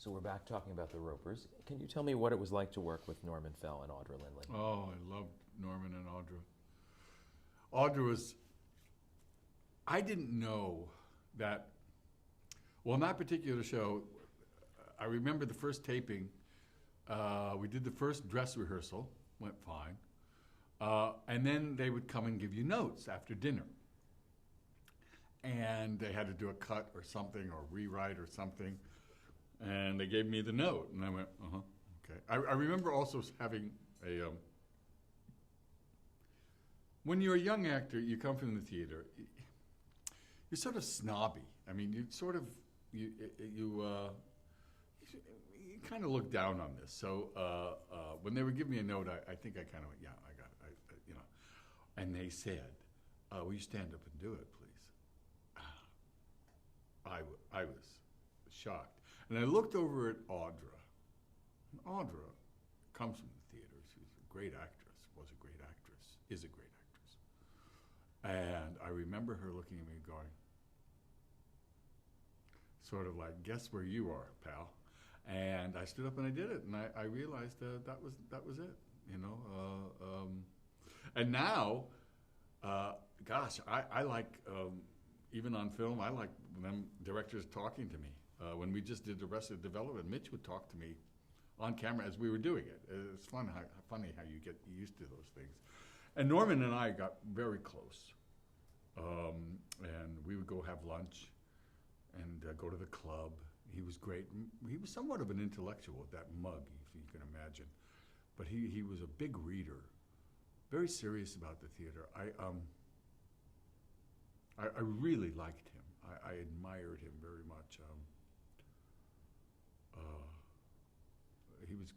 So we're back talking about the Ropers. Can you tell me what it was like to work with Norman Fell and Audra Lindley? Oh, I loved Norman and Audra. Audra was, I didn't know that, well, in that particular show, I remember the first taping, we did the first dress rehearsal, went fine, and then they would come and give you notes after dinner. And they had to do a cut or something, or rewrite or something, and they gave me the note, and I went, okay. I remember also having a, when you're a young actor, you come from the theater, you're sort of snobby. I mean, you sort of, you kind of look down on this. So when they would give me a note, I think I kind of went, yeah, I got it, you know. And they said, will you stand up and do it, please? I was shocked. And I looked over at Audra. And Audra comes from the theater. She's a great actress, was a great actress, is a great actress. And I remember her looking at me going, sort of like, guess where you are, pal. And I stood up and I did it. And I realized that was it, you know. And now, gosh, I like, even on film, I like them directors talking to me. When we just did Arrested Development, Mitch would talk to me on camera as we were doing it. It's funny how you get used to those things. And Norman and I got very close. And we would go have lunch and go to the club. He was great. He was somewhat of an intellectual with that mug, if you can imagine. But he was a big reader, very serious about the theater. I really liked him. I admired him very much.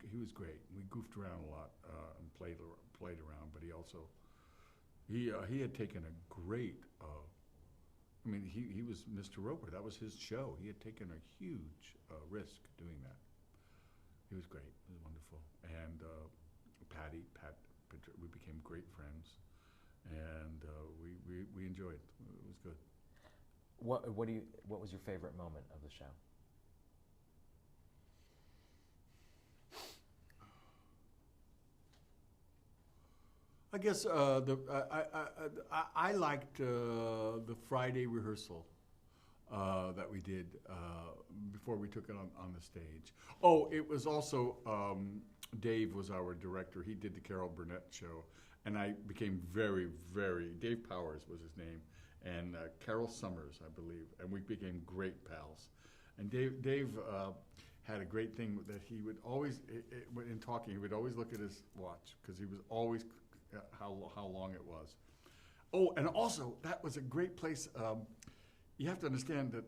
He was great. We goofed around a lot and played around. But he also he had taken a great. I mean, he was Mr. Roper. That was his show. He had taken a huge risk doing that. He was great. It was wonderful. And Pat, we became great friends, and we enjoyed it. It was good. What was your favorite moment of the show? I guess I liked the Friday rehearsal that we did before we took it on the stage. Oh, it was also Dave was our director. He did the Carol Burnett show, and I became very, very. Dave Powers was his name, and Carol Summers, I believe, and we became great pals. And Dave had a great thing that he would always, in talking, he would always look at his watch because he was always how long it was. Oh, and also that was a great place. You have to understand that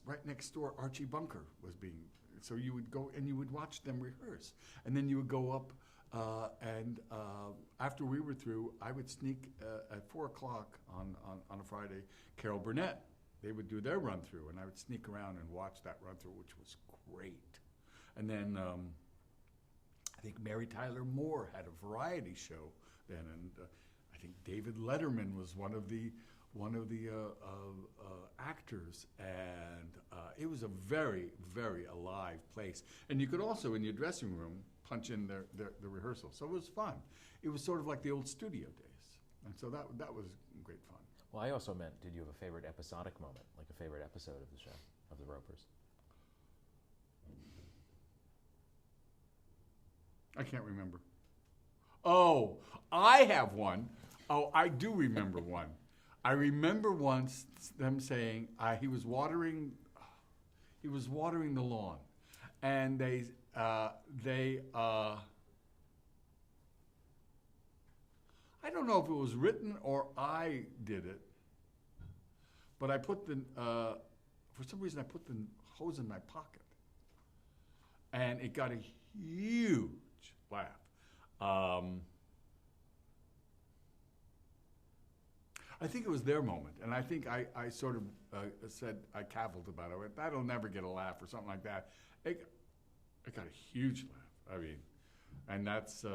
right next door, Archie Bunker was being. So you would go and you would watch them rehearse, and then you would go up. And after we were through, I would sneak at 4 o'clock on a Friday. Carol Burnett, they would do their run through, and I would sneak around and watch that run through, which was great. And then I think Mary Tyler Moore had a variety show then, and I think David Letterman was one of the actors, and it was a very, very alive place. And you could also, in your dressing room, punch in the rehearsal. So it was fun. It was sort of like the old studio days. And so that was great fun. Well, I also meant, did you have a favorite episodic moment, like a favorite episode of the show, of the Ropers? I can't remember. Oh, I have one. Oh, I do remember one. I remember once them saying he was watering the lawn, and they I don't know if it was written or I did it, but I put for some reason I put the hose in my pocket, and it got a huge laugh. I think it was their moment, and I think I sort of said, I cavilled about it. I went, that'll never get a laugh or something like that. It got a huge laugh. I mean, and that's,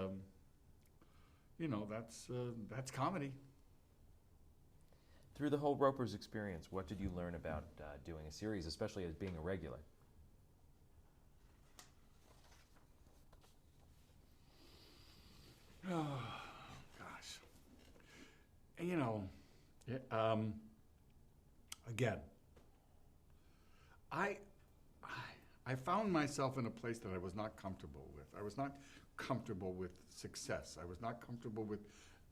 that's comedy. Through the whole Ropers experience, what did you learn about doing a series, especially as being a regular? Yeah, again, I, I found myself in a place that I was not comfortable with. I was not comfortable with success. I was not comfortable with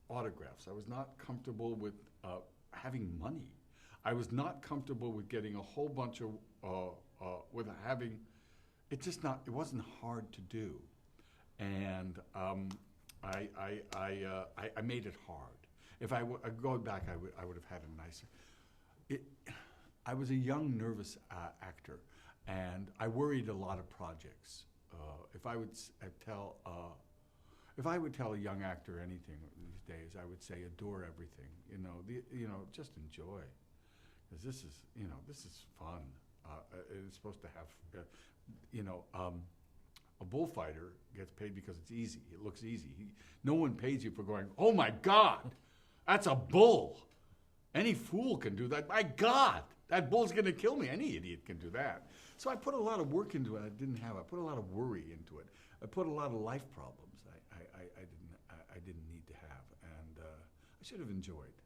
autographs. I was not comfortable with having money. I was not comfortable with getting a whole bunch of with having. It just not. It wasn't hard to do, and I made it hard. If I go back, I would have had a nicer. I was a young, nervous actor, and I worried a lot of projects. If I would tell a young actor anything these days, I would say adore everything. Just enjoy, because this is fun. It's supposed to have, a bullfighter gets paid because it's easy. It looks easy. No one pays you for going, oh my God, that's a bull. Any fool can do that. My God, that bull's going to kill me. Any idiot can do that. So I put a lot of work into it I didn't have. I put a lot of worry into it. I put a lot of life problems I didn't need to have, and I should have enjoyed.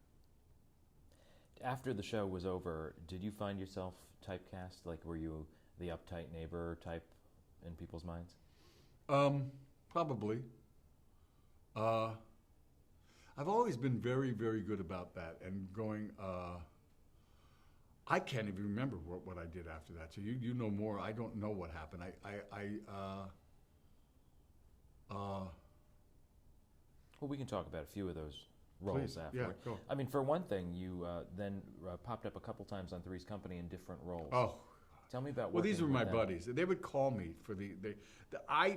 After the show was over, did you find yourself typecast? Like, were you the uptight neighbor type in people's minds? Probably. I've always been very, very good about that, and going. I can't even remember what I did after that. So you know more. I don't know what happened. Well, we can talk about a few of those roles Please, afterward. yeah, go. I mean, for one thing, you then popped up a couple times on Three's Company in different roles. Oh. Tell me about. Well, these were working my with them. buddies. They would call me for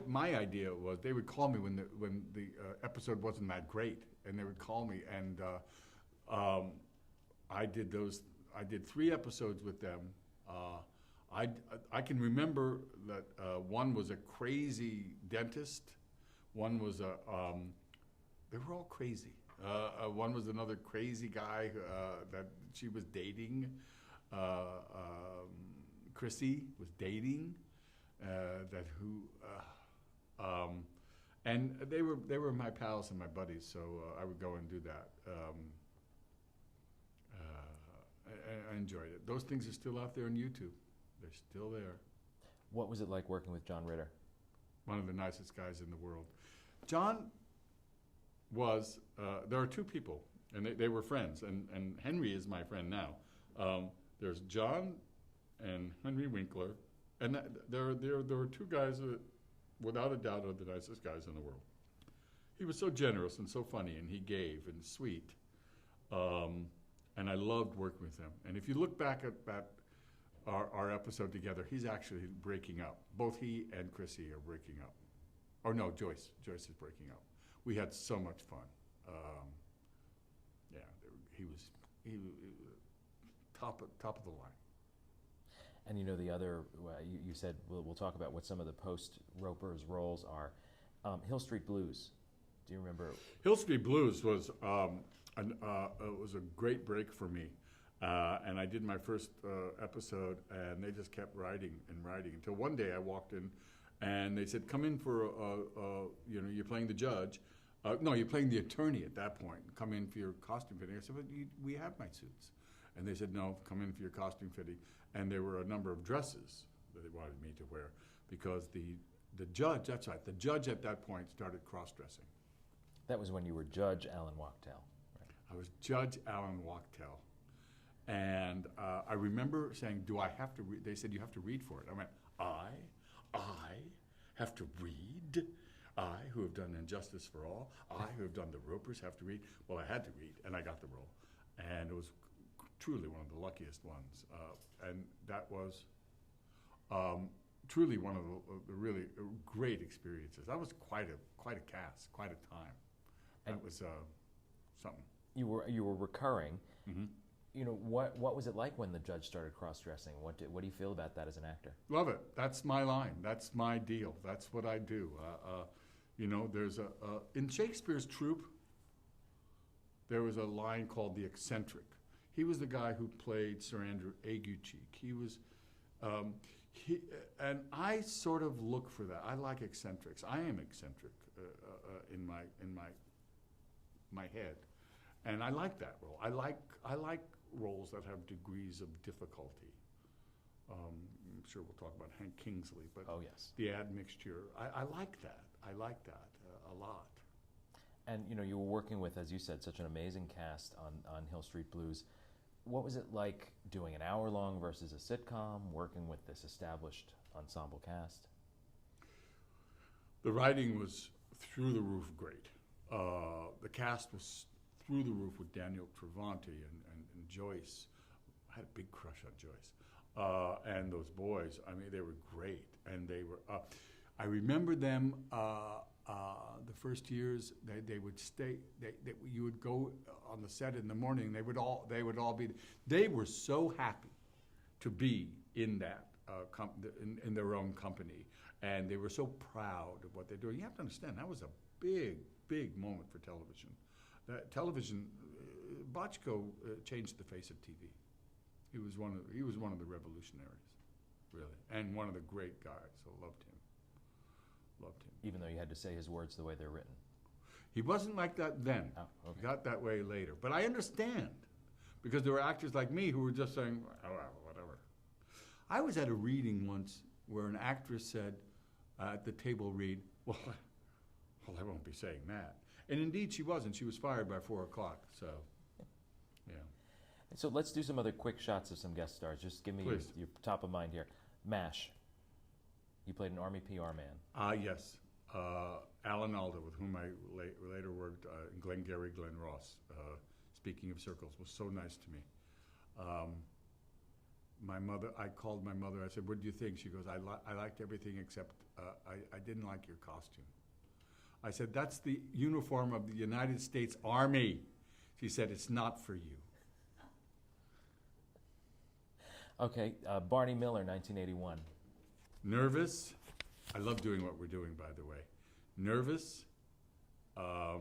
my idea was they would call me when the episode wasn't that great, and they would call me, and I did 3 episodes with them. I can remember that one was a crazy dentist. One was they were all crazy. One was another crazy guy that she was dating. Chrissy was dating, and they were my pals and my buddies, so I would go and do that. I enjoyed it. Those things are still out there on YouTube. They're still there. What was it like working with John Ritter? One of the nicest guys in the world. John was. There are 2 people, and they were friends, and Henry is my friend now. There's John and Henry Winkler, and there were 2 guys that, without a doubt, are the nicest guys in the world. He was so generous and so funny, and he gave and sweet, and I loved working with him. And if you look back at our episode together, he's actually breaking up. Both he and Chrissy are breaking up. Or no, Joyce is breaking up. We had so much fun. He was top of the line. And the other, you said we'll talk about what some of the post-Roper's roles are. Hill Street Blues. Do you remember? Hill Street Blues was was a great break for me, and I did my first episode, and they just kept writing and writing until one day I walked in, and they said, "Come in for you're playing the judge." No, you're playing the attorney at that point. Come in for your costume fitting. I said, "But we have my suits." And they said, "No, come in for your costume fitting." And there were a number of dresses that they wanted me to wear because the judge, that's right, the judge at that point started cross-dressing. That was when you were Judge Alan Wachtel. Right? I was Judge Alan Wachtel. And I remember saying, do I have to read? They said, you have to read for it. I went, I have to read? I, who have done Injustice for All, I, who have done The Ropers, have to read? Well, I had to read, and I got the role. And it was truly one of the luckiest ones. And that was truly one of the really great experiences. That was quite a cast, quite a time. That was something. You were recurring. Mm-hmm. What was it like when the judge started cross-dressing? What do you feel about that as an actor? Love it. That's my line. That's my deal. That's what I do. There's in Shakespeare's troupe, there was a line called the eccentric. He was the guy who played Sir Andrew Aguecheek. He was, and I sort of look for that. I like eccentrics. I am eccentric in my head, and I like that role. I like roles that have degrees of difficulty. I'm sure we'll talk about Hank Kingsley, but Oh, yes. the admixture, I like that. I like that a lot. And you were working with, as you said, such an amazing cast on Hill Street Blues. What was it like doing an hour-long versus a sitcom, working with this established ensemble cast? The writing was through the roof great. The cast was through the roof with Daniel Travanti and Joyce. I had a big crush on Joyce. And those boys, I mean, they were great. And they were, I remember them the first years, they would stay, you would go on the set in the morning, they would all be, they were so happy to be in that, in their own company. And they were so proud of what they're doing. You have to understand, that was a big, big moment for television. Television, Bochco changed the face of TV. He was one of the revolutionaries, really, and one of the great guys. I loved him. Loved him. Even though you had to say his words the way they're written. He wasn't like that then. Oh, okay. He got that way later. But I understand, because there were actors like me who were just saying, oh, well, whatever. I was at a reading once where an actress said at the table read, well, I won't be saying that. And indeed she wasn't. She was fired by 4 o'clock, so, yeah. So let's do some other quick shots of some guest stars. Just give me your top of mind here. MASH. You played an Army PR man. Yes. Alan Alda, with whom I later worked in Glengarry Glen Ross. Speaking of circles, was so nice to me. My mother, I called my mother. I said, "What do you think?" She goes, "I liked everything except I didn't like your costume." I said, "That's the uniform of the United States Army." She said, "It's not for you." Okay, Barney Miller, 1981. Nervous. I love doing what we're doing, by the way. Nervous. I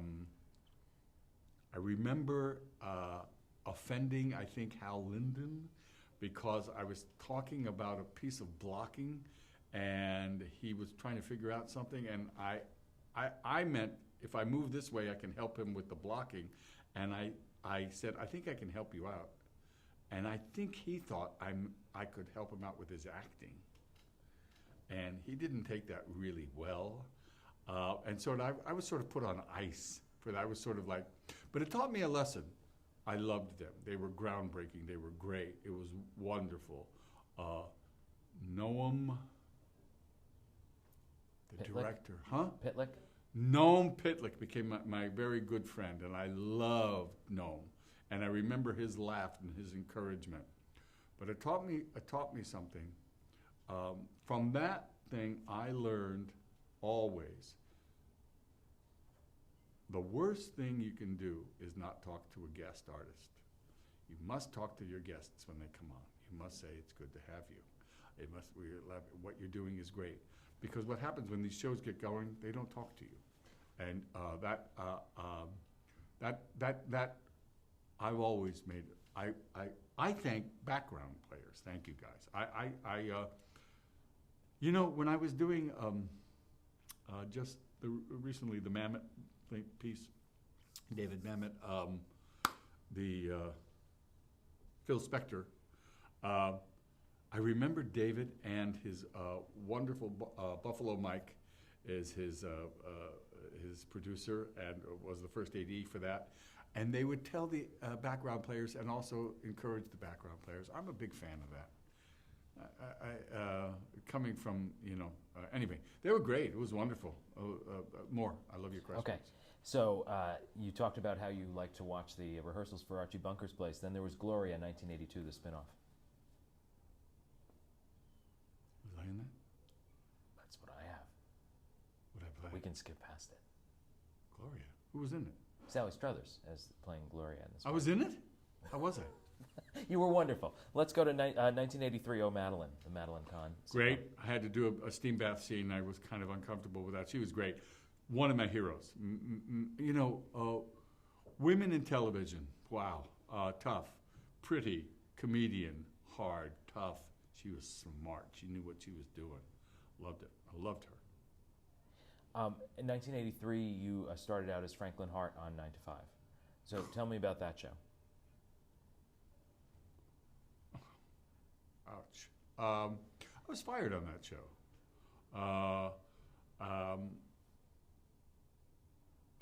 remember offending, I think, Hal Linden, because I was talking about a piece of blocking, and he was trying to figure out something, and I meant, if I move this way, I can help him with the blocking, and I said, "I think I can help you out." And I think he thought I could help him out with his acting. And he didn't take that really well. And so I was sort of put on ice for that. I was sort of like, but it taught me a lesson. I loved them. They were groundbreaking. They were great. It was wonderful. Noam, the Pitlick? director, huh? Pitlick? Noam Pitlick became my very good friend, and I loved Noam. And I remember his laugh and his encouragement. But it taught me something. From that thing, I learned always, the worst thing you can do is not talk to a guest artist. You must talk to your guests when they come on. You must say, "It's good to have you. What you're doing is great." Because what happens when these shows get going, they don't talk to you. And that I've always made. I thank background players. Thank you, guys. When I was doing just recently the Mamet piece, David Mamet, Phil Spector. I remember David and his wonderful Buffalo Mike is his producer and was the first AD for that. And they would tell the background players and also encourage the background players. I'm a big fan of that. Coming from, anyway, they were great. It was wonderful. More. I love your question. Okay. So you talked about how you like to watch the rehearsals for Archie Bunker's Place. Then there was Gloria, 1982, the spinoff. Was I in that? That's what I have. What did I play? We can skip past it. Gloria. Who was in it? Sally Struthers as playing Gloria in this. I was in it? How was I? You were wonderful. Let's go to 1983, Oh Madeline, the Madeline Kahn. Great. I had to do a steam bath scene. I was kind of uncomfortable with that. She was great. One of my heroes. Women in television. Wow. Tough. Pretty. Comedian. Hard. Tough. She was smart. She knew what she was doing. Loved it. I loved her. In 1983, you started out as Franklin Hart on 9 to 5. So tell me about that show. Ouch. I was fired on that show.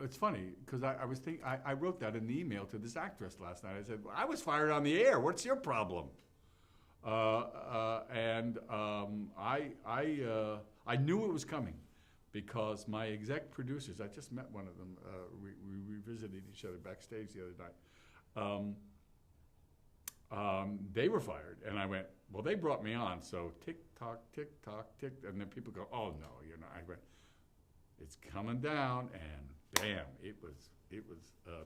It's funny because I was thinking I wrote that in the email to this actress last night. I said, well, I was fired on the air. What's your problem? I knew it was coming because my exec producers, I just met one of them. We revisited each other backstage the other night. They were fired, and I went, well, they brought me on, so tick tock, tick, and then people go, oh no, you're not. I went, it's coming down, and bam, it was.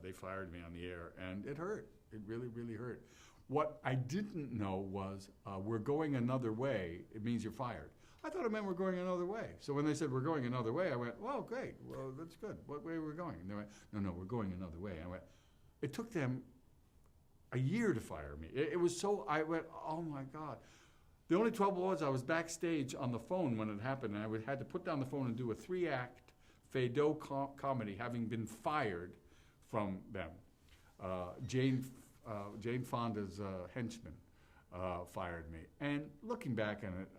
They fired me on the air, and it hurt. It really, really hurt. What I didn't know was we're going another way. It means you're fired. I thought it meant we're going another way. So when they said we're going another way, I went, well, great. Well, that's good. What way are we going? And they went, no, we're going another way. I went, it took them a year to fire me. It was so, I went, oh my God. The only trouble was I was backstage on the phone when it happened, and I had to put down the phone and do a 3-act Feydeau comedy, having been fired from them. Jane Fonda's henchman fired me. And looking back on it,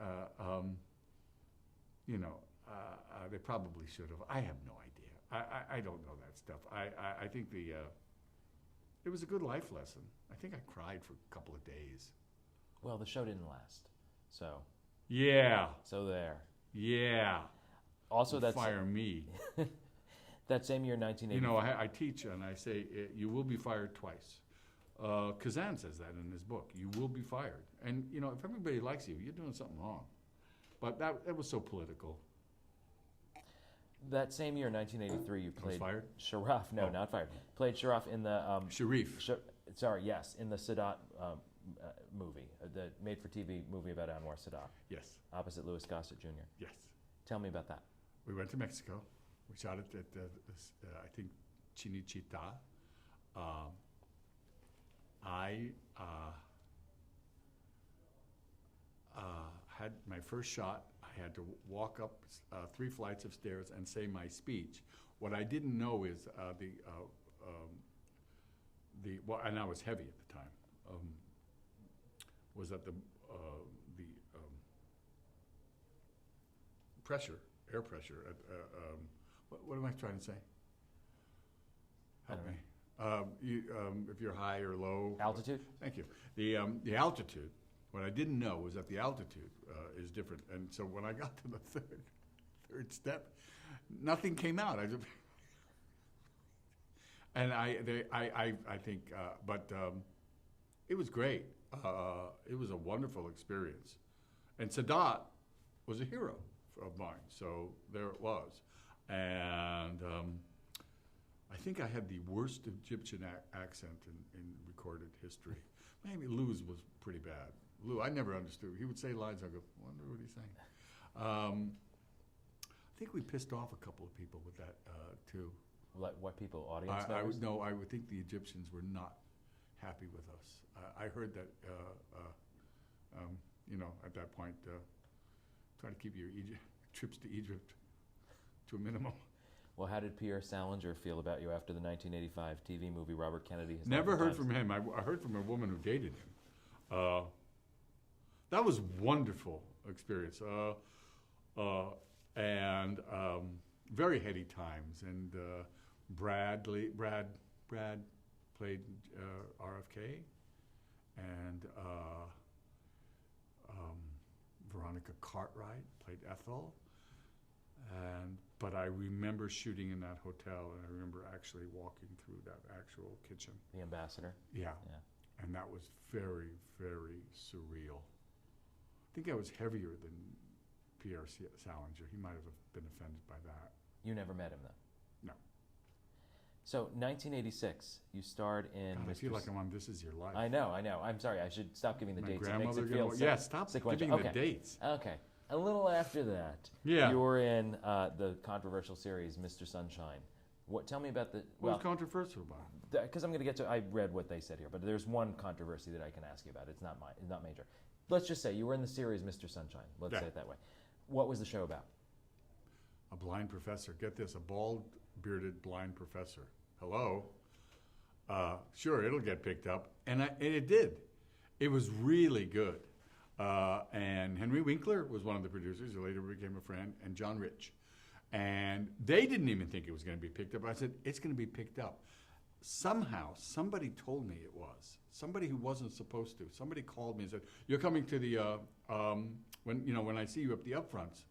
they probably should have. I have no idea. I don't know that stuff. I think it was a good life lesson. I think I cried for a couple of days. Well, the show didn't last, so. Yeah. So there. Yeah. Also, that's fire me. That same year, 1980. You know, I teach and I say you will be fired twice. Kazan says that in his book. You will be fired, and you know if everybody likes you, you're doing something wrong. But that was so political. That same year, 1983, you played fired? Sharaf. No, not fired. Played Sharaf in the Sharif. In the Sadat movie, the made-for-TV movie about Anwar Sadat. Yes. Opposite Louis Gossett Jr. Yes. Tell me about that. We went to Mexico. We shot it at I think Chinichita. I had my first shot. I had to walk up 3 flights of stairs and say my speech. What I didn't know is and I was heavy at the time. Was that the pressure, air pressure? What am I trying to say? Help me. If you're high or low. Altitude? Thank you. The altitude. What I didn't know was that the altitude is different, and so when I got to the third step, nothing came out. It was great. It was a wonderful experience, and Sadat was a hero of mine. So there it was, and I think I had the worst Egyptian accent in recorded history. Maybe Lou's was pretty bad. Lou, I never understood. He would say lines, I'd go, wonder what he's saying. I think we pissed off a couple of people with that, too. Like what people, audience members? I would think the Egyptians were not happy with us. I heard that, at that point, try to keep your trips to Egypt to a minimum. Well, how did Pierre Salinger feel about you after the 1985 TV movie Robert Kennedy? Never heard from him. I heard from a woman who dated him. That was wonderful experience. And very heady times. And Brad played RFK, and Veronica Cartwright played Ethel. But I remember shooting in that hotel, and I remember actually walking through that actual kitchen. The Ambassador? Yeah. And that was very, very surreal. I think I was heavier than Pierre Salinger. He might have been offended by that. You never met him, though? No. So, 1986, you starred in... God, I feel like I'm on This Is Your Life. I know. I'm sorry. I should stop giving the dates. My grandmother... stop sequential. giving the dates. Okay. A little after that, you were in the controversial series, Mr. Sunshine. Tell me about the... What was controversial about it? Because I'm going to get to... I read what they said here, but there's one controversy that I can ask you about. It's not major. Let's just say you were in the series Mr. Sunshine. Let's say it that way. What was the show about? A blind professor. Get this, a bald, bearded, blind professor. Hello? sure, it'll get picked up. And it did. It was really good. And Henry Winkler was one of the producers who later became a friend, and John Rich. And they didn't even think it was going to be picked up. I said, it's going to be picked up. Somehow, somebody told me it was. Somebody who wasn't supposed to. Somebody called me and said, you're coming to the, when I see you at the upfronts.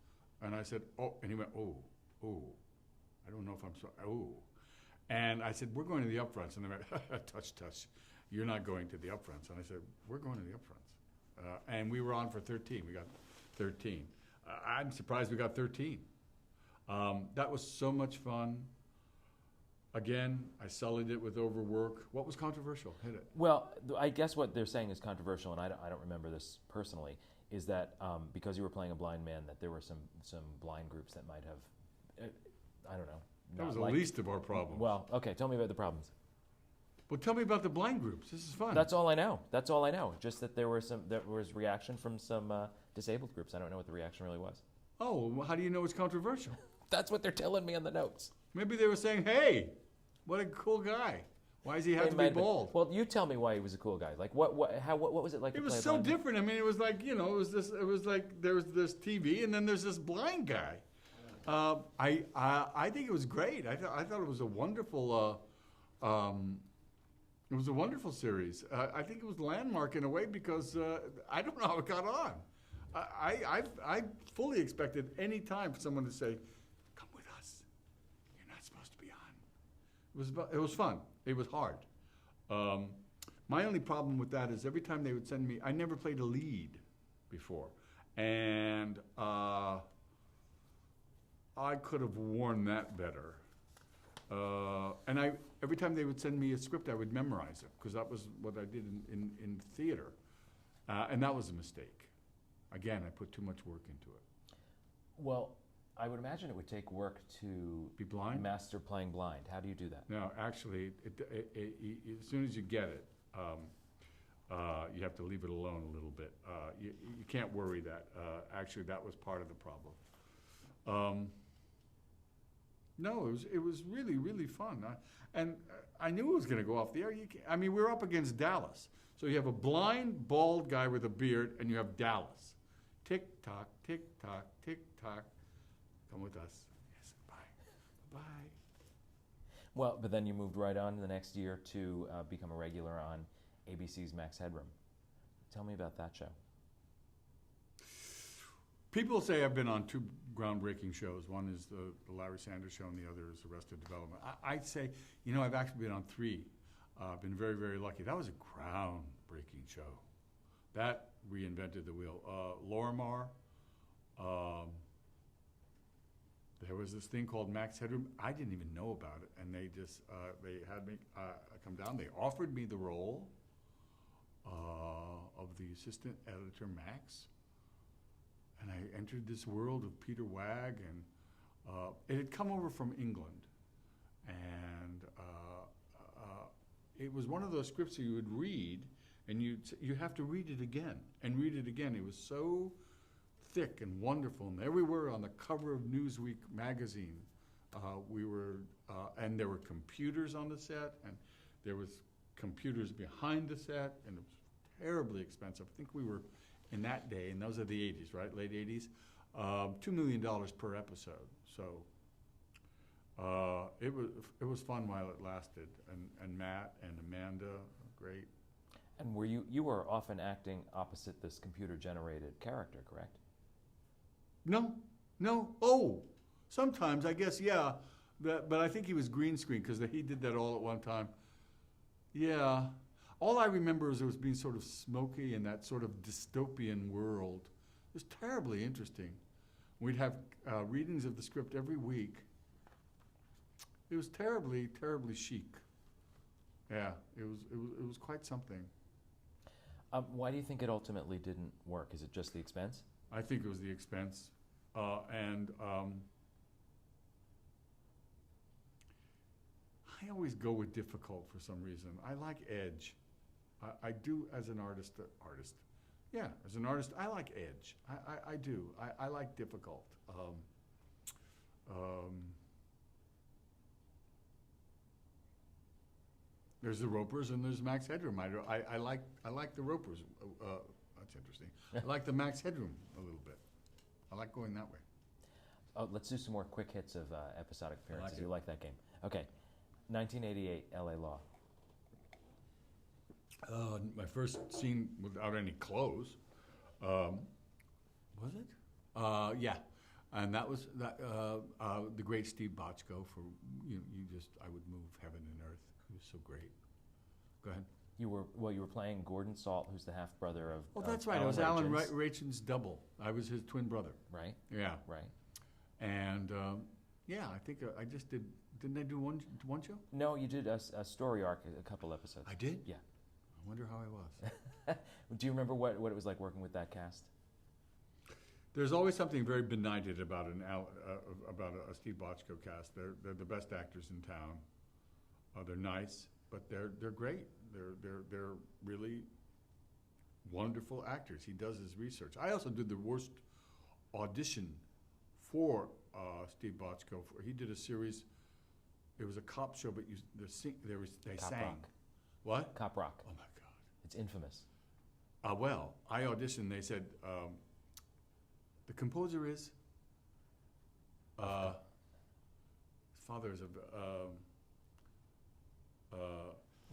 And I said, oh, and he went, oh, I don't know if I'm sorry, oh. And I said, we're going to the upfronts. And they went, touch, you're not going to the upfronts. And I said, we're going to the upfronts. And we were on for 13. We got 13. I'm surprised we got 13. That was so much fun. Again, I sullied it with overwork. What was controversial? Hit it. Well, I guess what they're saying is controversial, and I don't remember this personally, is that because you were playing a blind man, that there were some blind groups that might have, I don't know. That was the least of our problems. Well, okay, tell me about the problems. Well, tell me about the blind groups. This is fun. That's all I know. Just that there was reaction from some disabled groups. I don't know what the reaction really was. Oh, well, how do you know it's controversial? That's what they're telling me on the notes. Maybe they were saying, hey, what a cool guy. Why does he have to be bald? Well, you tell me why he was a cool guy. Like, what was it like to play a blind man? It was so different. I mean, it was like, it was like there was this TV and then there's this blind guy. I think it was great. I thought it was a wonderful, series. I think it was landmark in a way because I don't know how it got on. I fully expected any time for someone to say, "Come with us. You're not supposed to be on." It was fun. It was hard. My only problem with that is every time they would send me, I never played a lead before, and I could have worn that better. And every time they would send me a script, I would memorize it because that was what I did in theater, and that was a mistake. Again, I put too much work into it. Well, I would imagine it would take work to be blind, master playing blind. How do you do that? No, actually, as soon as you get it, you have to leave it alone a little bit. You can't worry that. Actually, that was part of the problem. No, it was really, really fun. And I knew it was going to go off the air. We were up against Dallas. So you have a blind, bald guy with a beard, and you have Dallas. Tick tock, tick tock, tick tock. Come with us. Yes, bye. Well, but then you moved right on the next year to become a regular on ABC's Max Headroom. Tell me about that show. People say I've been on two groundbreaking shows. One is the Larry Sanders Show, and the other is Arrested Development. I'd say, I've actually been on three. I've been very, very lucky. That was a groundbreaking show. That reinvented the wheel. Lorimar, there was this thing called Max Headroom. I didn't even know about it, and they just they had me come down. They offered me the role of the assistant editor, Max, and I entered this world of Peter Wagg, and it had come over from England, and it was one of those scripts that you would read, and you have to read it again and read it again. It was so thick and wonderful, and there we were on the cover of Newsweek magazine. And there were computers on the set, and there was computers behind the set, and it was terribly expensive. I think we were, in that day, and those are the 80s, right, late 80s, $2 million per episode. So it was fun while it lasted, and Matt and Amanda, great. And you were often acting opposite this computer-generated character, correct? No. Oh, sometimes, I guess, yeah. But I think he was green screen because he did that all at one time. Yeah. All I remember is it was being sort of smoky in that sort of dystopian world. It was terribly interesting. We'd have readings of the script every week. It was terribly, terribly chic. Yeah, it was quite something. Why do you think it ultimately didn't work? Is it just the expense? I think it was the expense. And I always go with difficult for some reason. I like edge. I do as an artist. Yeah, as an artist, I like edge. I do. I like difficult. There's the Ropers and there's Max Headroom. I like the Ropers. That's interesting. I like the Max Headroom a little bit. I like going that way. Oh, let's do some more quick hits of episodic appearances. it. You like that game? Okay. 1988, L.A. Law. My first scene without any clothes. Was it? Yeah. And that was the great Steve Bochco for I would move heaven and earth. He was so great. Go ahead. You were playing Gordon Salt, who's the half brother of. Oh, that's right. I was Alan Rachen's double. I was his twin brother. Right. Yeah. Right. And I think I just did. Didn't I do one show? No, you did a story arc, a couple episodes. I did. Yeah. I wonder how I was. Do you remember what it was like working with that cast? There's always something very benighted about about a Steve Bochco cast. They're the best actors in town. They're nice, but they're great. They're really wonderful actors. He does his research. I also did the worst audition for Steve Bochco. He did a series. It was a cop show, but they Cop sang. Rock. What? Cop Rock. Oh my God. It's infamous. Well, I auditioned. They said the composer is. His father is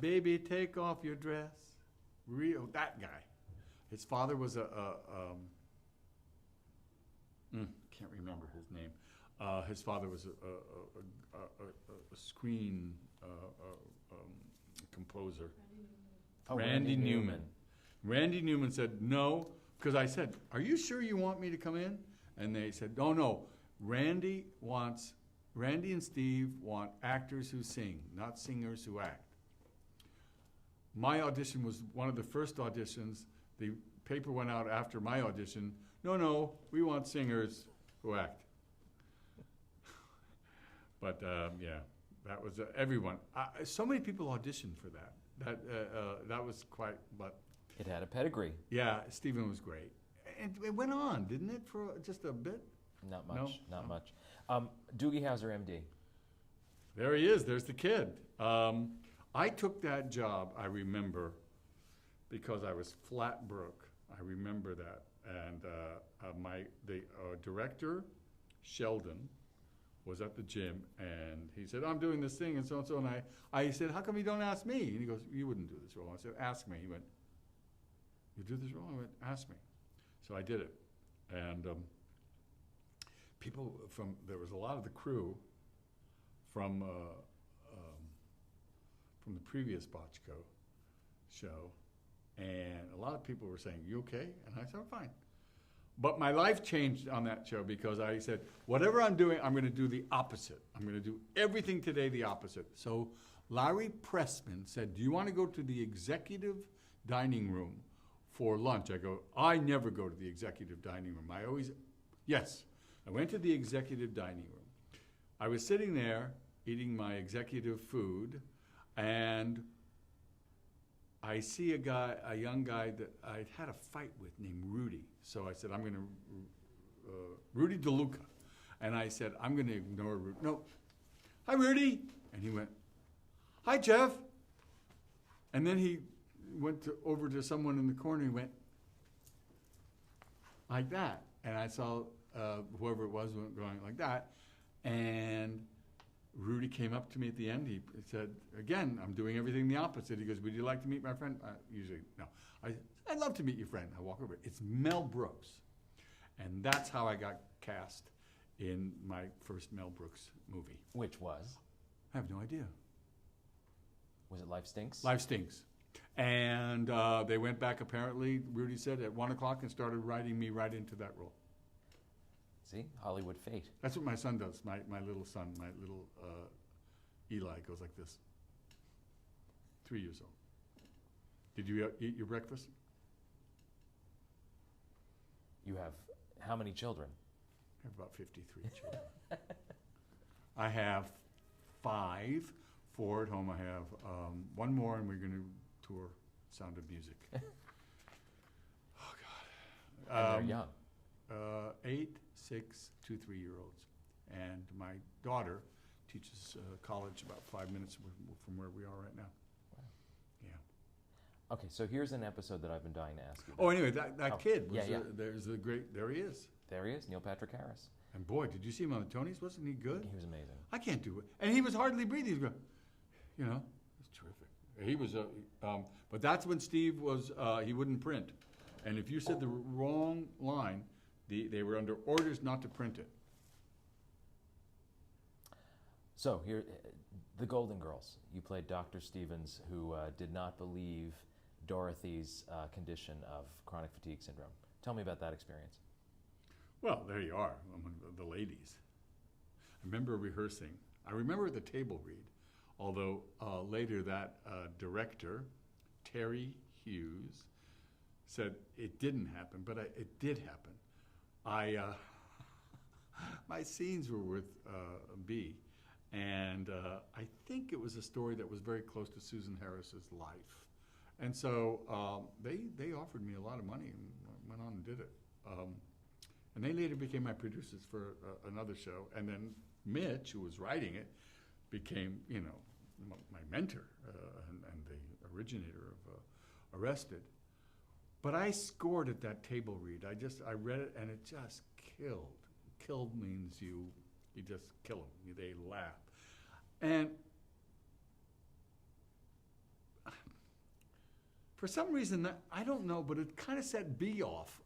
baby, take off your dress. That guy. His father was can't remember his name. His father was a screen composer. Randy Newman. Randy Newman said no, because I said, "Are you sure you want me to come in?" And they said, no. Randy and Steve want actors who sing, not singers who act. My audition was one of the first auditions. The paper went out after my audition. No, we want singers who act. But that was everyone. So many people auditioned for that. That was quite. But it had a pedigree. Yeah, Stephen was great, and it went on, didn't it, for just a bit? Not much. No? Not much. Doogie Howser, MD. There he is. There's the kid. I took that job. I remember because I was flat broke. I remember that, and the director, Sheldon, was at the gym, and he said, "I'm doing this thing," and so and so. And I said, "How come you don't ask me?" And he goes, "You wouldn't do this role." I said, "Ask me." He went, "You do this role?" I went, "Ask me." So I did it, and there was a lot of the crew from the previous Bochco show, and a lot of people were saying, "You okay?" And I said, "I'm fine." But my life changed on that show because I said, whatever I'm doing, I'm going to do the opposite. I'm going to do everything today the opposite. So Larry Pressman said, "Do you want to go to the executive dining room for lunch?" I go, "I never go to the executive dining room. Yes. I went to the executive dining room. I was sitting there eating my executive food, and I see a young guy that I'd had a fight with named Rudy. So I said, I'm going to, Rudy DeLuca. And I said, I'm going to ignore Rudy. No. "Hi, Rudy." And he went, "Hi, Jeff." And then he went over to someone in the corner. He went like that. And I saw whoever it was going like that. And Rudy came up to me at the end. He said, "Again, I'm doing everything the opposite." He goes, "Would you like to meet my friend?" Usually, no. I'd love to meet your friend. I walk over. It's Mel Brooks. And that's how I got cast in my first Mel Brooks movie. Which was? I have no idea. Was it Life Stinks? Life Stinks. And they went back, apparently, Rudy said, at 1 o'clock and started writing me right into that role. See? Hollywood fate. That's what my son does. My little son, my little Eli, goes like this. 3 years old. Did you eat your breakfast? You have how many children? I have about 53 children. I have 5, 4 at home. I have 1 more, and we're going to tour Sound of Music. Oh, God. And they're young. 8, 6, 2 3-year-olds. And my daughter teaches college about 5 minutes from where we are right now. Wow. Okay, so here's an episode that I've been dying to ask you Oh, about. anyway, that Oh, kid was yeah. there's a great. There he is. There he is, Neil Patrick Harris. And boy, did you see him on the Tonys? Wasn't he good? He was amazing. I can't do it. And he was hardly breathing. He was going, you know, it's terrific. He was but that's when Steve was. He wouldn't print, and if you said the wrong line, they were under orders not to print it. So here, the Golden Girls. You played Dr. Stevens, who did not believe Dorothy's condition of chronic fatigue syndrome. Tell me about that experience. Well, there you are, among the ladies. I remember rehearsing. I remember the table read, although later that director, Terry Hughes, said it didn't happen, but it did happen. My scenes were with B, and I think it was a story that was very close to Susan Harris's life. And so they offered me a lot of money and went on and did it. And they later became my producers for another show. And then Mitch, who was writing it, became, my mentor and the originator of Arrested. But I scored at that table read. I read it and it just killed. Killed means you just kill them. They laugh. And for some reason, I don't know, but it kind of set B off.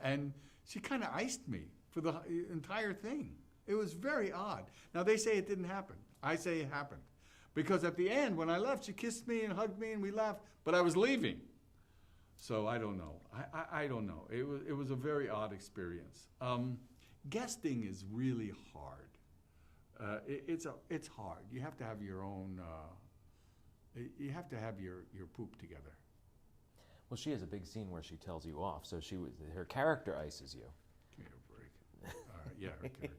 And she kind of iced me for the entire thing. It was very odd. Now, they say it didn't happen. I say it happened. Because at the end, when I left, she kissed me and hugged me and we laughed, but I was leaving. So I don't know. I don't know. It was a very odd experience. Guesting is really hard. It's hard. You have to have your own, you have to have your poop together. Well, she has a big scene where she tells you off, so her character ices you. Give me a break. Yeah, her character.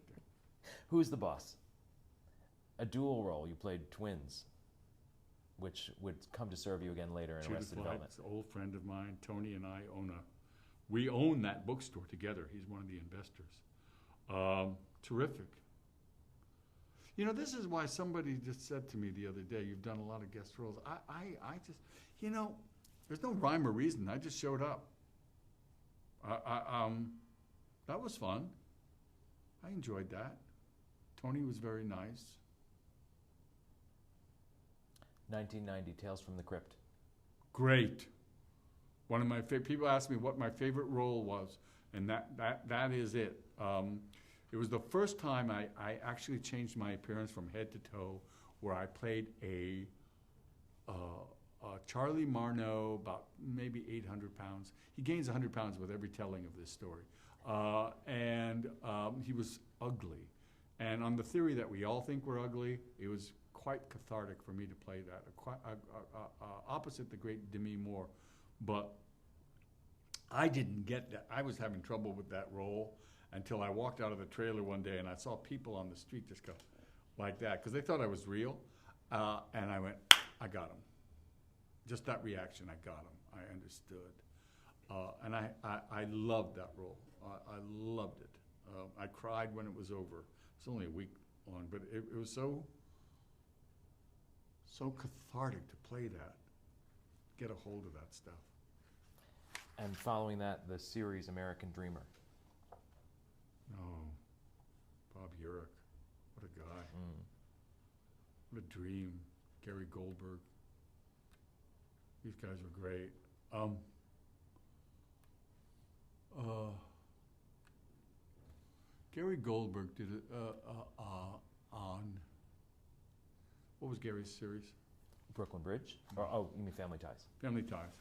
Who's the boss? A dual role. You played twins, which would come to serve you again later in Judith Arrested Development. White's an old friend of mine. Tony and I we own that bookstore together. He's one of the investors. Terrific. This is why somebody just said to me the other day, you've done a lot of guest roles. I just, there's no rhyme or reason. I just showed up. That was fun. I enjoyed that. Tony was very nice. 1990, Tales from the Crypt. Great. One of my people asked me what my favorite role was, and that is it. It was the first time I actually changed my appearance from head to toe, where I played a Charlie Marno, about maybe 800 pounds. He gains 100 pounds with every telling of this story. And he was ugly. And on the theory that we all think we're ugly, it was quite cathartic for me to play that, opposite the great Demi Moore. But I didn't get that. I was having trouble with that role until I walked out of the trailer one day and I saw people on the street just go like that, because they thought I was real. And I went, I got him. Just that reaction, I got him. I understood. And I loved that role. I loved it. I cried when it was over. It's only a week long, but it was so cathartic to play that, get a hold of that stuff. And following that, the series American Dreamer. Oh, Bob Urich, what a guy. What a dream. Gary Goldberg. These guys were great. Gary Goldberg did it on, what was Gary's series? Brooklyn Bridge? Or, you mean Family Ties? Family Ties.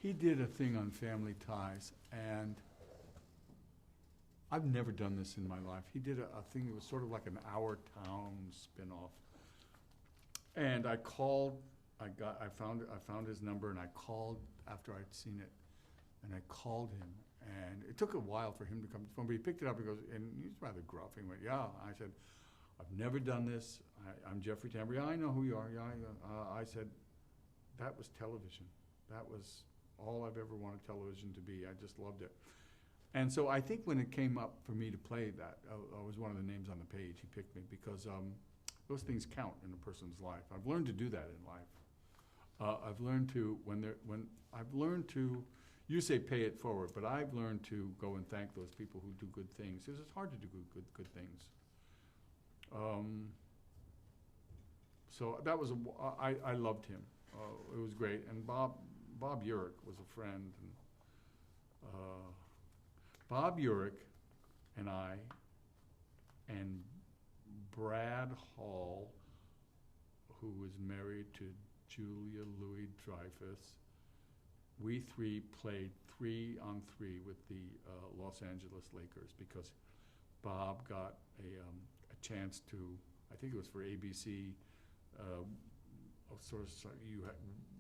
He did a thing on Family Ties, and I've never done this in my life. He did a thing that was sort of like an Our Town spin-off. And I called, I found his number, and I called after I'd seen it, and I called him. And it took a while for him to come to the phone, but he picked it up and goes, and he's rather gruff. He went, yeah. I said, I've never done this. I'm Jeffrey Tambor. Yeah, I know who you are. Yeah, I said, that was television. That was all I've ever wanted television to be. I just loved it. And so I think when it came up for me to play that, I was one of the names on the page. He picked me because those things count in a person's life. I've learned to do that in life. I've learned to when I've learned to. You say pay it forward, but I've learned to go and thank those people who do good things, because it's hard to do good things. So that was I loved him. It was great, and Bob Urich was a friend. And, Bob Urich and I and Brad Hall, who was married to Julia Louis Dreyfus, we three played 3-on-3 with the Los Angeles Lakers, because Bob got a chance to, I think it was for ABC,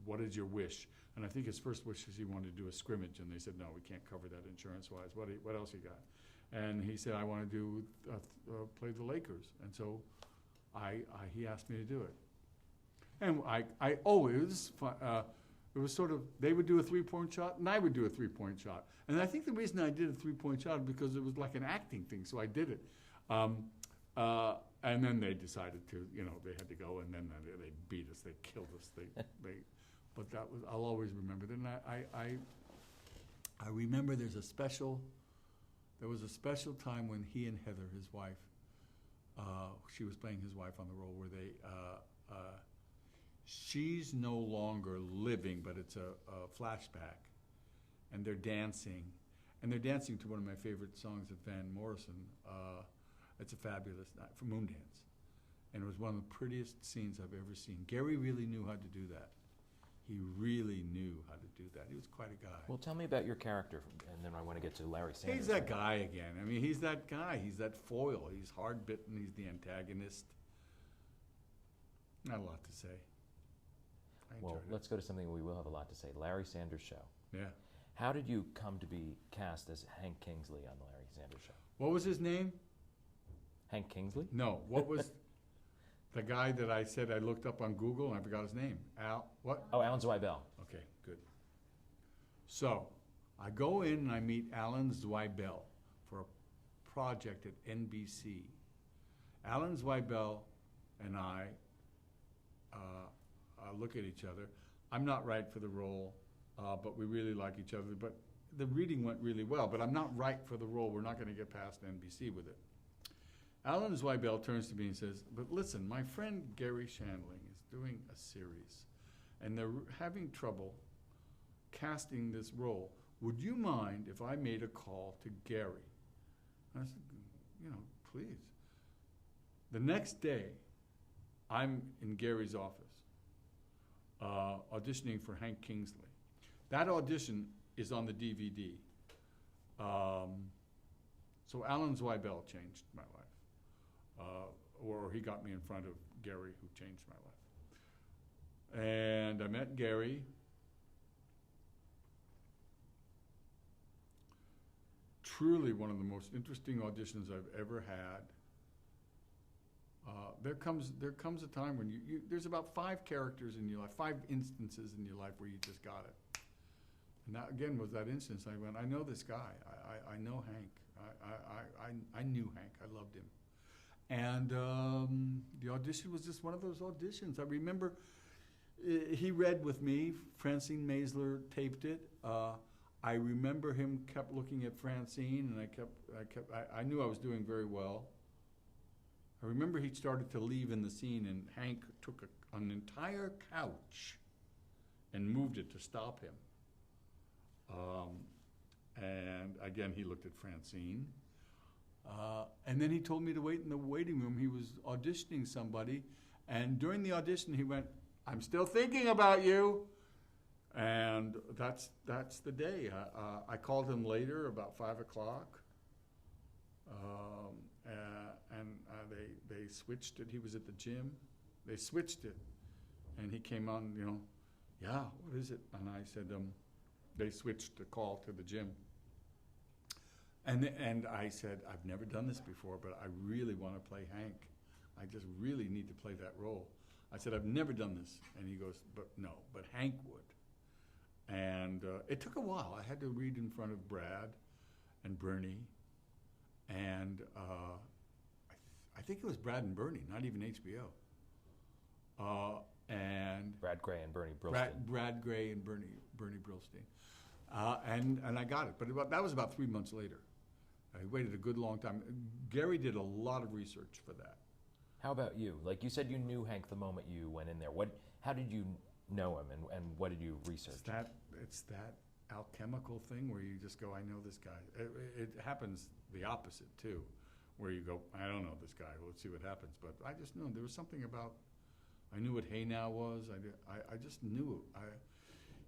what is your wish? And I think his first wish is he wanted to do a scrimmage, and they said, no, we can't cover that insurance-wise. What else you got? And he said, I want to do play the Lakers. And so he asked me to do it. And it was sort of, they would do a three-point shot, and I would do a three-point shot. And I think the reason I did a three-point shot is because it was like an acting thing, so I did it. And then they decided to, they had to go, and then they beat us, they killed us, but that was, I'll always remember that. And I remember there was a special time when he and Heather, his wife, she was playing his wife on the role, where she's no longer living, but it's a flashback, and they're dancing to one of my favorite songs of Van Morrison. It's a Fabulous Night, from Moondance, and it was one of the prettiest scenes I've ever seen. Gary really knew how to do that. He really knew how to do that. He was quite a guy. Well, tell me about your character, and then I want to get to Larry Sanders. He's that guy again. I mean, he's that guy. He's that foil. He's hard-bitten. He's the antagonist. Not a lot to say. Well, let's go to something we will have a lot to say. Larry Sanders Show. Yeah. How did you come to be cast as Hank Kingsley on the Larry Sanders Show? What was his name? Hank Kingsley? No. What was the guy that I said I looked up on Google and I forgot his name? What? Oh, Alan Zweibel. Okay, good. So I go in and I meet Alan Zweibel for a project at NBC. Alan Zweibel and I look at each other. I'm not right for the role, but we really like each other. But the reading went really well, but I'm not right for the role. We're not going to get past NBC with it. Alan Zweibel turns to me and says, but listen, my friend Gary Shandling is doing a series, and they're having trouble casting this role. Would you mind if I made a call to Gary? And I said, please. The next day, I'm in Gary's office, auditioning for Hank Kingsley. That audition is on the DVD. So Alan Zweibel changed my life. Or he got me in front of Gary, who changed my life. And I met Gary. Truly one of the most interesting auditions I've ever had. There comes a time when there's about 5 characters in your life, 5 instances in your life where you just got it. And that again was that instance. I went, I know this guy. I know Hank. I knew Hank. I loved him. And the audition was just one of those auditions. I remember he read with me. Francine Maisler taped it. I remember him kept looking at Francine, and I knew I was doing very well. I remember he started to leave in the scene, and Hank took an entire couch and moved it to stop him. And again, he looked at Francine. And then he told me to wait in the waiting room. He was auditioning somebody, and during the audition he went, I'm still thinking about you. And that's the day. I called him later, about 5 o'clock, and they switched it. He was at the gym. They switched it, and he came on, yeah, what is it? And I said, they switched the call to the gym. And I said, I've never done this before, but I really want to play Hank. I just really need to play that role. I said, I've never done this. And he goes, but Hank would. And it took a while. I had to read in front of Brad and Bernie. And I think it was Brad and Bernie, not even HBO. and Brad Gray and Bernie Brillstein. Brad Gray and Bernie Brillstein. And I got it. But that was about 3 months later. I waited a good long time. Gary did a lot of research for that. How about you? Like you said, you knew Hank the moment you went in there. How did you know him, and what did you research? It's that alchemical thing where you just go, I know this guy. It happens the opposite too, where you go, I don't know this guy. Let's see what happens. But I just knew there was something about. I knew what Hey Now was. I just knew it.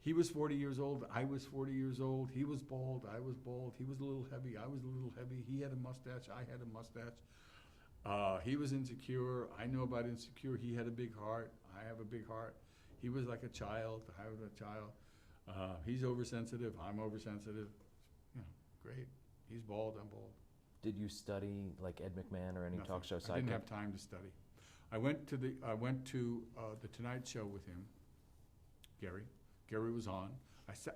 He was 40 years old. I was 40 years old. He was bald. I was bald. He was a little heavy. I was a little heavy. He had a mustache. I had a mustache. He was insecure. I know about insecure. He had a big heart. I have a big heart. He was like a child. I was a child. He's oversensitive. I'm oversensitive. You know, great. He's bald. I'm bald. Did you study like Ed McMahon or any Nothing. talk show sidekick? I didn't have time to study. I went to the Tonight Show with him. Gary. Gary was on.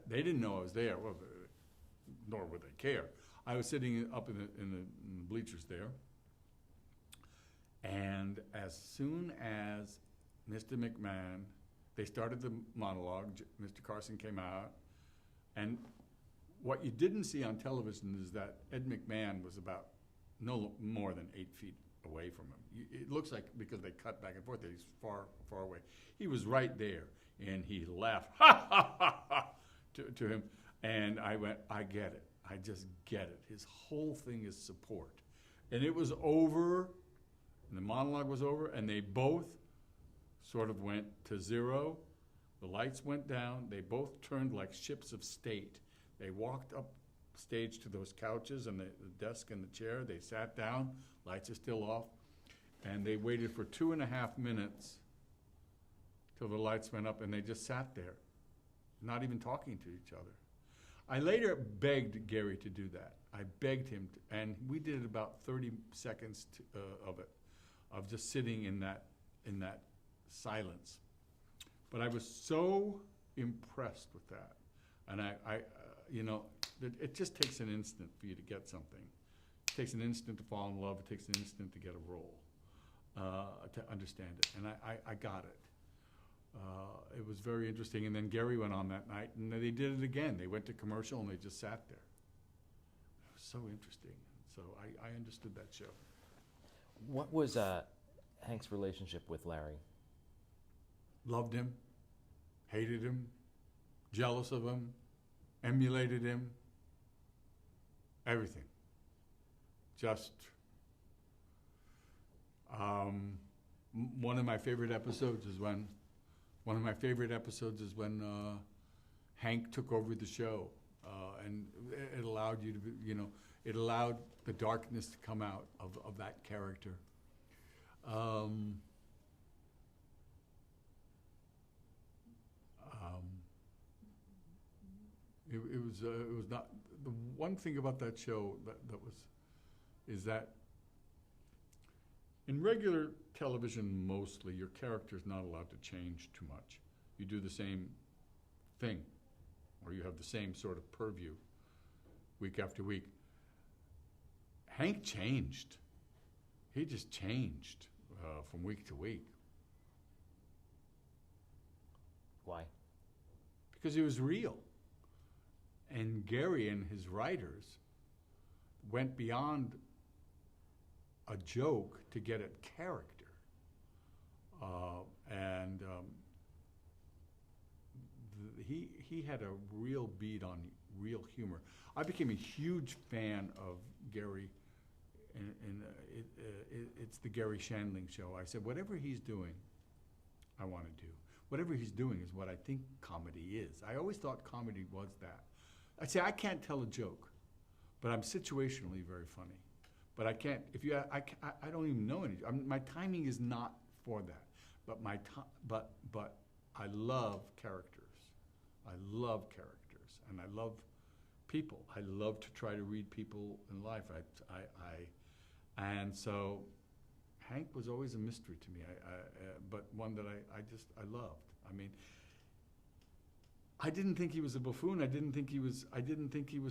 They didn't know I was there. Well, nor would they care. I was sitting up in the bleachers there. And as soon as Mr. McMahon, they started the monologue, Mr. Carson came out, and what you didn't see on television is that Ed McMahon was about no more than 8 feet away from him. It looks like, because they cut back and forth, that he's far, far away. He was right there, and he laughed, ha, ha, ha, ha, to him. And I went, I get it. I just get it. His whole thing is support. And it was over, and the monologue was over, and they both sort of went to zero. The lights went down. They both turned like ships of state. They walked up stage to those couches and the desk and the chair. They sat down. Lights are still off. And they waited for 2.5 minutes till the lights went up, and they just sat there, not even talking to each other. I later begged Gary to do that. I begged him, and we did about 30 seconds of it, of just sitting in that silence. But I was so impressed with that, and it just takes an instant for you to get something. It takes an instant to fall in love. It takes an instant to get a role, to understand it, and I got it. It was very interesting. And then Gary went on that night, and they did it again. They went to commercial, and they just sat there. It was so interesting. So I understood that show. What was Hank's relationship with Larry? Loved him, hated him, jealous of him, emulated him, everything. Just one of my favorite episodes is when Hank took over the show, and it allowed you to be, it allowed the darkness to come out of that character. It was not the one thing about that show is that in regular television, mostly your character is not allowed to change too much. You do the same thing, or you have the same sort of purview week after week. Hank changed. He just changed from week to week. Why? Because he was real. And Gary and his writers went beyond a joke to get at character. He had a real beat on real humor. I became a huge fan of Gary, and it's the Gary Shandling Show. I said, whatever he's doing, I want to do. Whatever he's doing is what I think comedy is. I always thought comedy was that. I say I can't tell a joke, but I'm situationally very funny. But I can't. I don't even know any. My timing is not for that. But I love characters. I love characters, and I love people. I love to try to read people in life. And so Hank was always a mystery to me. But one that I loved. I mean, I didn't think he was a buffoon. I didn't think he was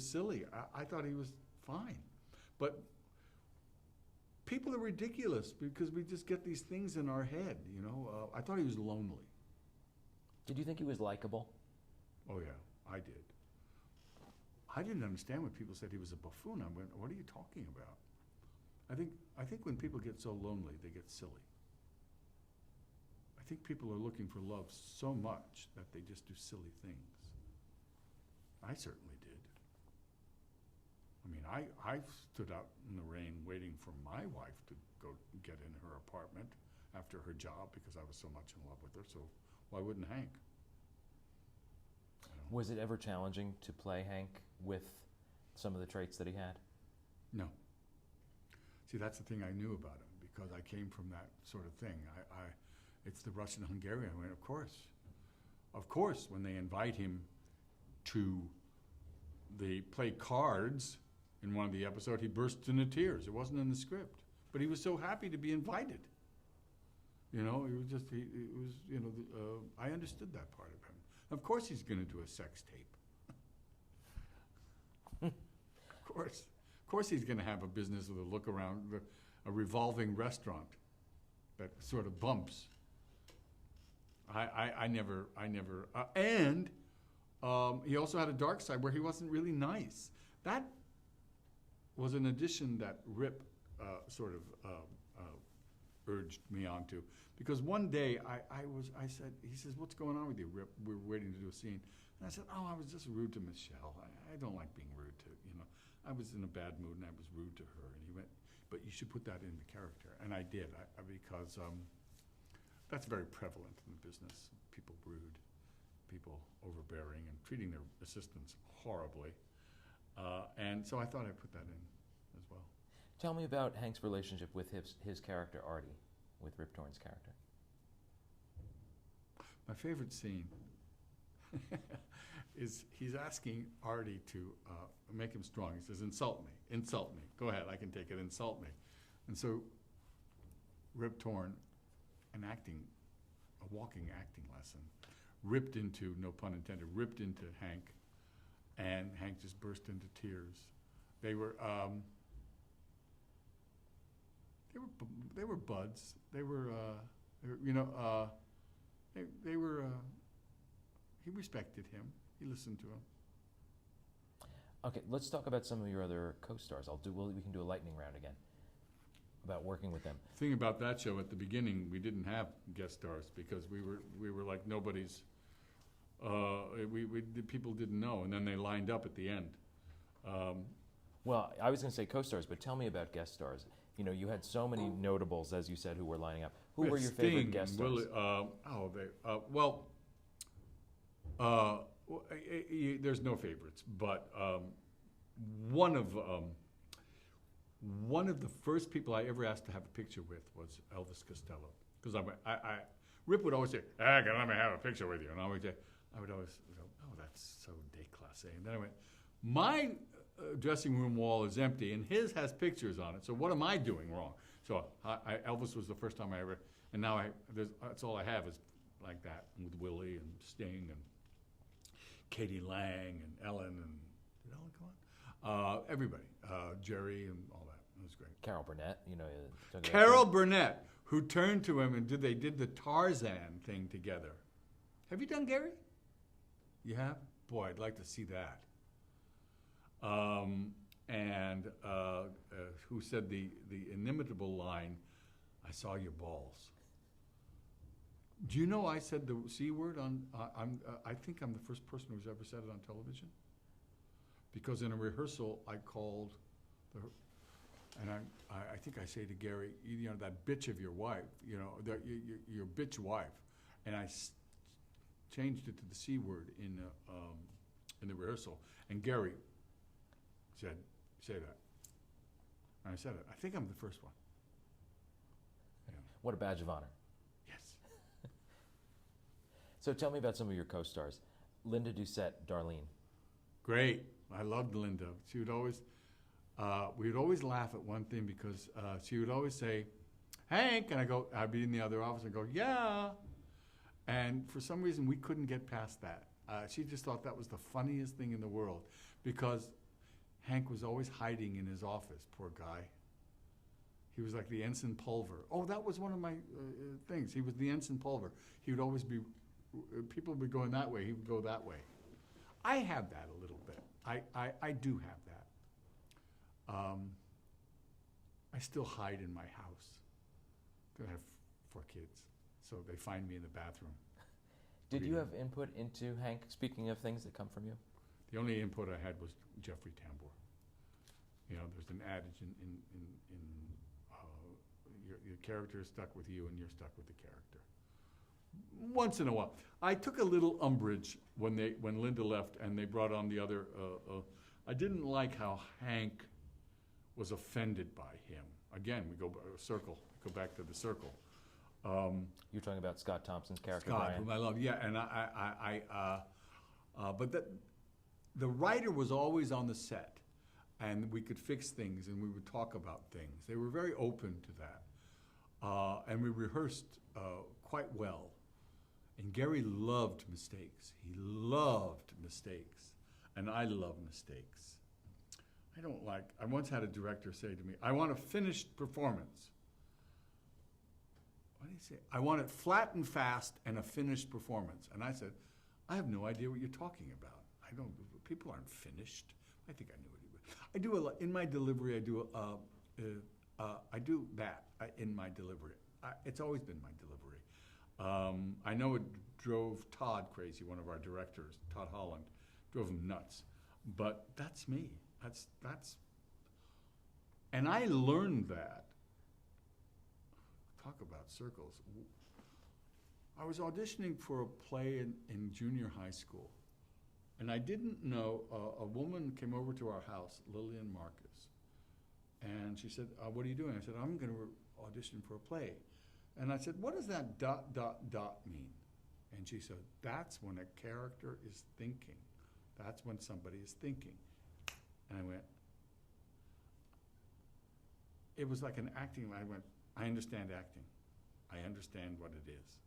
silly. I thought he was fine. But people are ridiculous because we just get these things in our head, I thought he was lonely. Did you think he was likable? Oh yeah, I did. I didn't understand when people said he was a buffoon. I went, what are you talking about? I think when people get so lonely, they get silly. I think people are looking for love so much that they just do silly things. I certainly did. I mean, I stood out in the rain waiting for my wife to go get in her apartment after her job because I was so much in love with her, so why wouldn't Hank? You know? Was it ever challenging to play Hank with some of the traits that he had? No. See, that's the thing I knew about him because I came from that sort of thing. It's the Russian Hungarian. I went, of course. Of course, when they invite him to play cards in one of the episodes, he bursts into tears. It wasn't in the script. But he was so happy to be invited. You know, it was just, I understood that part of him. Of course he's going to do a sex tape. Of course. Of course he's going to have a business with a look around, a revolving restaurant that sort of bumps. I never, and he also had a dark side where he wasn't really nice. That was an addition that Rip sort of urged me onto. Because one day I said, he says, what's going on with you, Rip? We're waiting to do a scene. And I said, oh, I was just rude to Michelle. I don't like being rude to, I was in a bad mood and I was rude to her. And he went, but you should put that in the character. And I did, because that's very prevalent in the business. People rude, people overbearing, and treating their assistants horribly. And so I thought I'd put that in as well. Tell me about Hank's relationship with his character, Artie, with Rip Torn's character. My favorite scene is he's asking Artie to make him strong. He says, insult me, go ahead, I can take it, insult me. And so Rip Torn, a walking acting lesson, ripped into, no pun intended, ripped into Hank, and Hank just burst into tears. They were buds. He respected him. He listened to him. Okay, let's talk about some of your other co-stars. We can do a lightning round again about working with them. The thing about that show, at the beginning, we didn't have guest stars because we were like nobody's. People didn't know, and then they lined up at the end. Well, I was going to say co-stars, but tell me about guest stars. You had so many notables, as you said, who were lining up. Who were your favorite guest stars? There's no favorites, but one of the first people I ever asked to have a picture with was Elvis Costello, because Rip would always say, "Can let me have a picture with you," and I would always go, "Oh, that's so déclassé." And then I went, "My dressing room wall is empty, and his has pictures on it. So what am I doing wrong?" So Elvis was the first time I ever, and now that's all I have is like that with Willie and Sting and Katie Lang and Ellen and did Ellen come on? Everybody, Jerry and all that. It was great. Carol Burnett, Carol Burnett, who turned to him and they did the Tarzan thing together. Have you done Gary? You have? Boy, I'd like to see that. Who said the inimitable line, "I saw your balls." Do you know I said the C word on? I think I'm the first person who's ever said it on television. Because in a rehearsal, I called, and I think I say to Gary, that bitch of your wife, your bitch wife, and I changed it to the C word in the rehearsal, and Gary said, "Say that." And I said it. I think I'm the first one. Yeah. What a badge of honor. Yes. So tell me about some of your co-stars. Linda Doucette, Darlene. Great. I loved Linda. She would always, we would always laugh at one thing because she would always say, "Hank," and I'd be in the other office and go, "Yeah." And for some reason, we couldn't get past that. She just thought that was the funniest thing in the world because Hank was always hiding in his office, poor guy. He was like the Ensign Pulver. Oh, that was one of my things. He was the Ensign Pulver. He would always be people would be going that way, he would go that way. I have that a little bit. I do have that. I still hide in my house. I have 4 kids, so they find me in the bathroom. Did you have input into Hank, speaking of things that come from you? The only input I had was Jeffrey Tambor. You know, there's an adage in your character is stuck with you and you're stuck with the character. Once in a while. I took a little umbrage when Linda left and they brought on the other, I didn't like how Hank was offended by him. Again, we go back to the circle. You're talking about Scott Thompson's character, Scott, Brian. whom I love, yeah, and but the writer was always on the set, and we could fix things, and we would talk about things. They were very open to that, and we rehearsed quite well. And Gary loved mistakes. He loved mistakes, and I love mistakes. I once had a director say to me, "I want a finished performance." What did he say? "I want it flat and fast and a finished performance." And I said, "I have no idea what you're talking about. People aren't finished." I think I knew what he was. I do a lot, in my delivery, I do that in my delivery. It's always been my delivery. I know it drove Todd crazy, one of our directors, Todd Holland, drove him nuts. But that's me. That's, and I learned that. Talk about circles. I was auditioning for a play in junior high school, and I didn't know, a woman came over to our house, Lillian Marcus, and she said, "What are you doing?" I said, "I'm going to audition for a play." And I said, "What does that ... mean?" And she said, "That's when a character is thinking. That's when somebody is thinking." And I went, it was like an acting, I went, I understand acting. I understand what it is.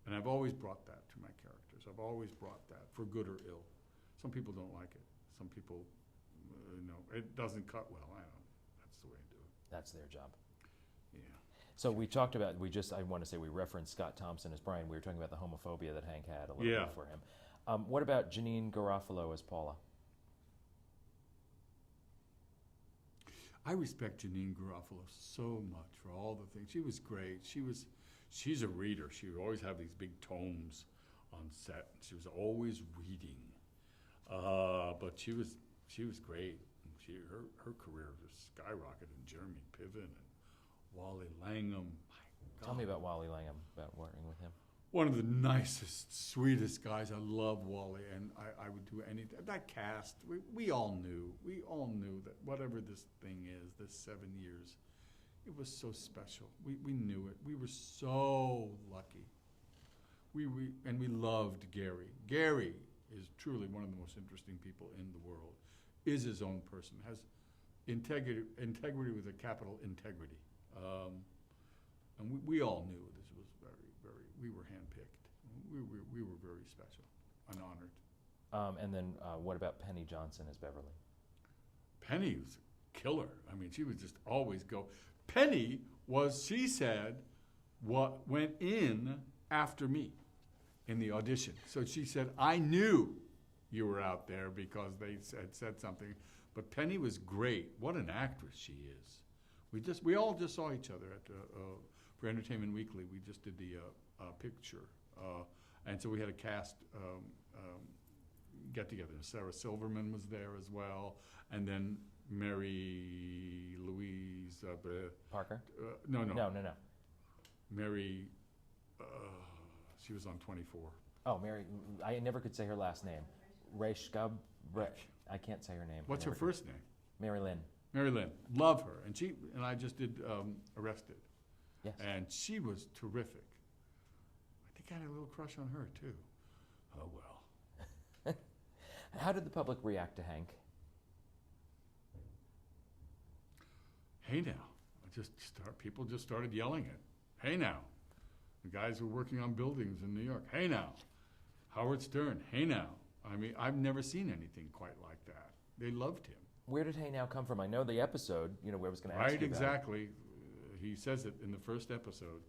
And I've always brought that to my characters. I've always brought that, for good or ill. Some people don't like it. Some people, it doesn't cut well. I don't. That's the way I do it. That's their job. Yeah. So we talked about, I want to say we referenced Scott Thompson as Brian. We were talking about the homophobia that Hank had a little bit for him. What about Janine Garofalo as Paula? I respect Janine Garofalo so much for all the things. She was great. She's a reader. She would always have these big tomes on set. She was always reading. But she was great. Her career just skyrocketed. And Jeremy Piven and Wally Langham. My God. Tell me about Wally Langham, about working with him. One of the nicest, sweetest guys. I love Wally, and I would do anything. That cast, we all knew that whatever this thing is, this 7 years, it was so special. We knew it. We were so lucky. We loved Gary. Gary is truly one of the most interesting people in the world. Is his own person, has integrity with a capital integrity, and we all knew this was very. We were handpicked. We were very special and honored. And then what about Penny Johnson as Beverly? Penny was a killer. I mean, she would just always go. Penny was, she said, what went in after me in the audition. So she said, "I knew you were out there because they said something." But Penny was great. What an actress she is. We all just saw each other at for Entertainment Weekly. We just did the picture, and so we had a cast get together. Sarah Silverman was there as well, and then Mary Louise Parker? No. Mary, she was on 24. Oh, Mary, I never could say her last name. Reshkub, I can't say her name. What's her first name? Mary Lynn. Mary Lynn, love her, and I just did Arrested. Yes. And she was terrific. I think I had a little crush on her too. Oh well. How did the public react to Hank? Hey now, people just started yelling it. Hey now, the guys who were working on buildings in New York. Hey now, Howard Stern. Hey now. I mean, I've never seen anything quite like that. They loved him. Where did Hey Now come from? I know the episode, where I was going to ask you Right, exactly. he says it in the first episode.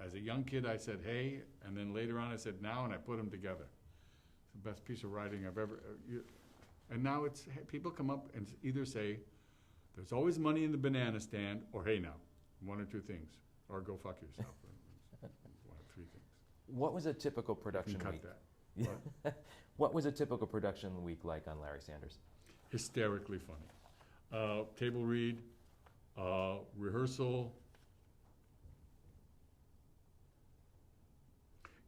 As a young kid, I said, hey, and then later on I said, now, and I put them together. It's the best piece of writing I've ever, and now it's, hey, people come up and either say, there's always money in the banana stand, or hey now, one or two things, or go fuck yourself. One of three things. What was a typical production Cut week? that. What? What was a typical production week like on Larry Sanders? Hysterically funny. Table read, rehearsal.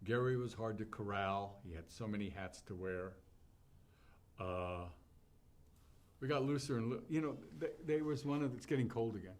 Gary was hard to corral. He had so many hats to wear. We got looser and there was one of it's getting cold again.